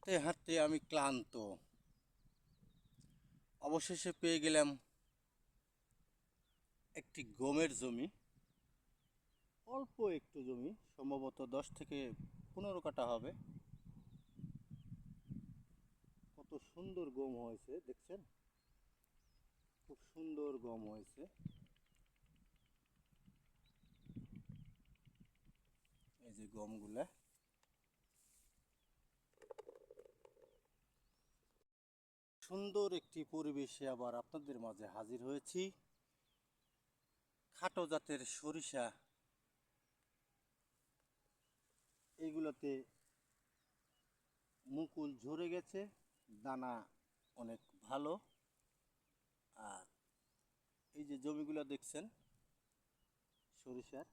হাঁটতে হাঁটতে আমি ক্লান্ত। অবশেষে পেয়ে গেলাম একটি গমের জমি। অল্প একটু জমি, সম্ভবত 10 থেকে 15 কাঠা হবে। কত সুন্দর গম হয়েছে দেখছেন, খুব সুন্দর গম হয়েছে। এই যে গমগুলা, সুন্দর একটি পরিবেশে আবার আপনাদের মাঝে হাজির হয়েছি। খাটো জাতের সরিষা, এইগুলোতে মুকুল ঝরে গেছে, দানা অনেক ভালো। আর এই যে জমিগুলো দেখছেন সরিষার,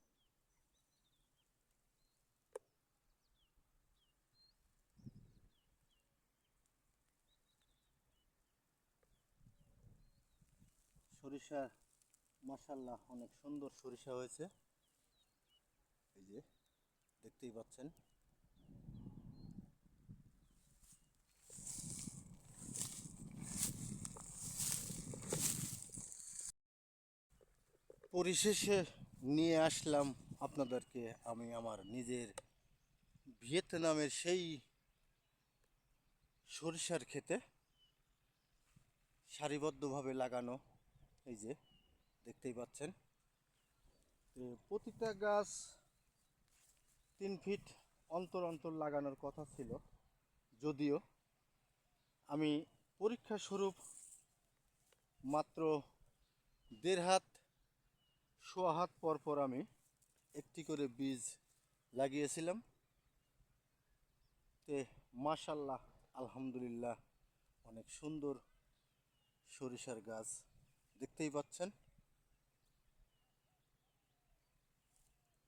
সরিষা মাশাআল্লাহ অনেক সুন্দর সরিষা হয়েছে। এই যে দেখতেই পাচ্ছেন। পরিশেষে নিয়ে আসলাম আপনাদেরকে আমি আমার নিজের ভিয়েতনামের সেই সরিষার ক্ষেতে, সারিবদ্ধভাবে লাগানো। এই যে দেখতেই পাচ্ছেন, প্রতিটা গাছ 3 ফিট অন্তর অন্তর লাগানোর কথা ছিল, যদিও আমি পরীক্ষা স্বরূপ মাত্র 1.5 হাত, সোয়া হাত পর পর আমি একটি করে বীজ লাগিয়েছিলাম। তে মাশাল্লাহ আলহামদুলিল্লাহ অনেক সুন্দর সরিষার গাছ দেখতেই পাচ্ছেন।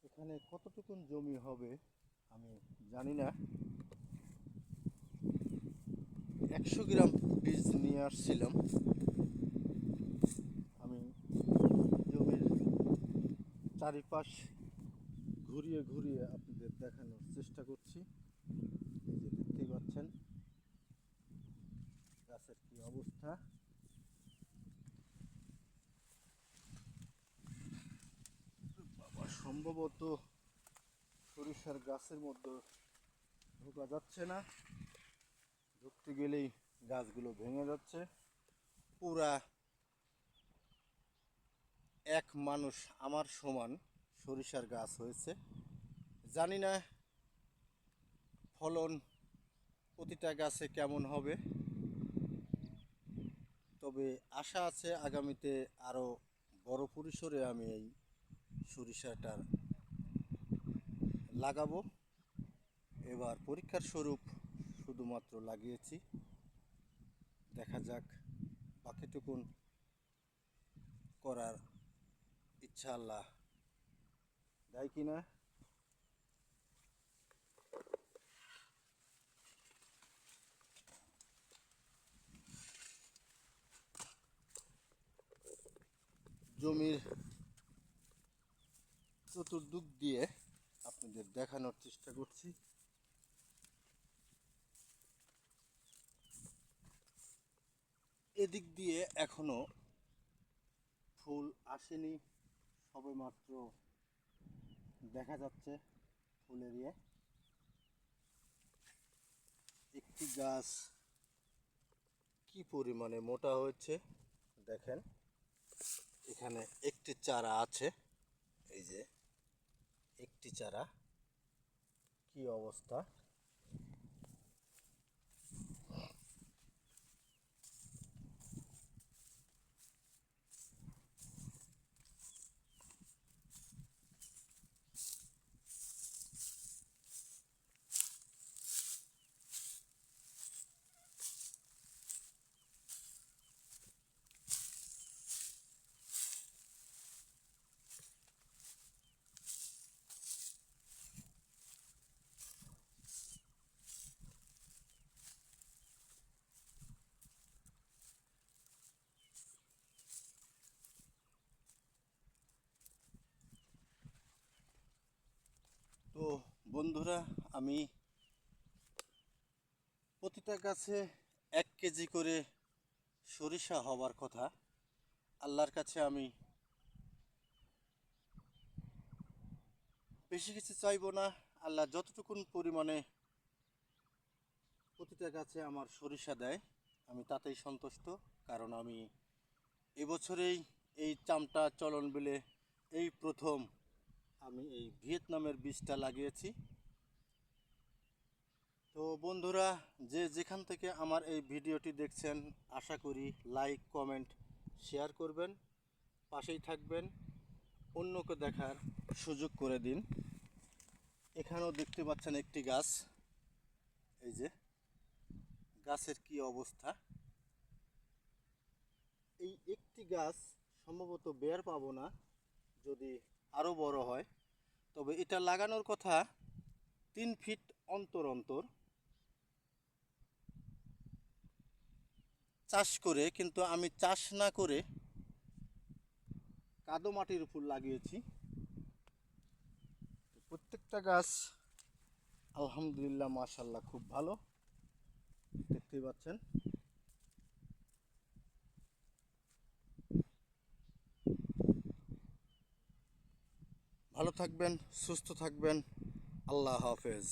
এখানে কতটুকুন জমি হবে আমি জানি না। 100 গ্রাম বীজ নিয়ে আসছিলাম। আমি জমির চারিপাশ ঘুরিয়ে ঘুরিয়ে আপনাদের দেখানোর চেষ্টা করছি। এই যে দেখতেই পাচ্ছেন গাছের কি অবস্থা। সম্ভবত সরিষার গাছের মধ্যে ঢোকা যাচ্ছে না, ঢুকতে গেলেই গাছগুলো ভেঙে যাচ্ছে। পুরা এক মানুষ আমার সমান সরিষার গাছ হয়েছে। জানি না ফলন প্রতিটা গাছে কেমন হবে, তবে আশা আছে আগামীতে আরও বড় পরিসরে আমি এই সরিষাটার লাগাবো। এবার পরীক্ষার স্বরূপ শুধুমাত্র লাগিয়েছি, দেখা যাক বাকিটুকুন করার ইচ্ছা আল্লাহ দেয় কিনা। জমির চতুর্দিক দিয়ে আপনাদের দেখানোর চেষ্টা করছি। এদিক দিয়ে এখনো ফুল আসেনি, সবেমাত্র দেখা যাচ্ছে ফুলের ইয়ে। একটি গাছ কি পরিমাণে মোটা হয়েছে দেখেন, এখানে একটি চারা আছে। এই যে একটি চারা, কি অবস্থা। তো বন্ধুরা, আমি প্রতিটা গাছে 1 কেজি করে সরিষা হবার কথা। আল্লাহর কাছে আমি বেশি কিছু চাইবো না। আল্লাহ যতটুকুন পরিমাণে প্রতিটা গাছে আমার সরিষা দেয় আমি তাতেই সন্তুষ্ট। কারণ আমি এবছরেই এই চামটা চলন বিলে এই প্রথম আমি এই ভিয়েতনামের বীজটা লাগিয়েছি। তো বন্ধুরা, যে যেখান থেকে আমার এই ভিডিওটি দেখছেন, আশা করি লাইক কমেন্ট শেয়ার করবেন, পাশেই থাকবেন, অন্যকে দেখার সুযোগ করে দিন। এখানেও দেখতে পাচ্ছেন একটি গাছ, এই যে গাছের কি অবস্থা। এই একটি গাছ সম্ভবত বের পাবো না, যদি আরও বড় হয়। তবে এটা লাগানোর কথা 3 ফিট অন্তর অন্তর চাষ করে, কিন্তু আমি চাষ না করে কাদো মাটির উপর লাগিয়েছি। প্রত্যেকটা গাছ আলহামদুলিল্লাহ মাশাআল্লাহ খুব ভালো, দেখতেই পাচ্ছেন। ভালো থাকবেন, সুস্থ থাকবেন, আল্লাহ হাফেজ।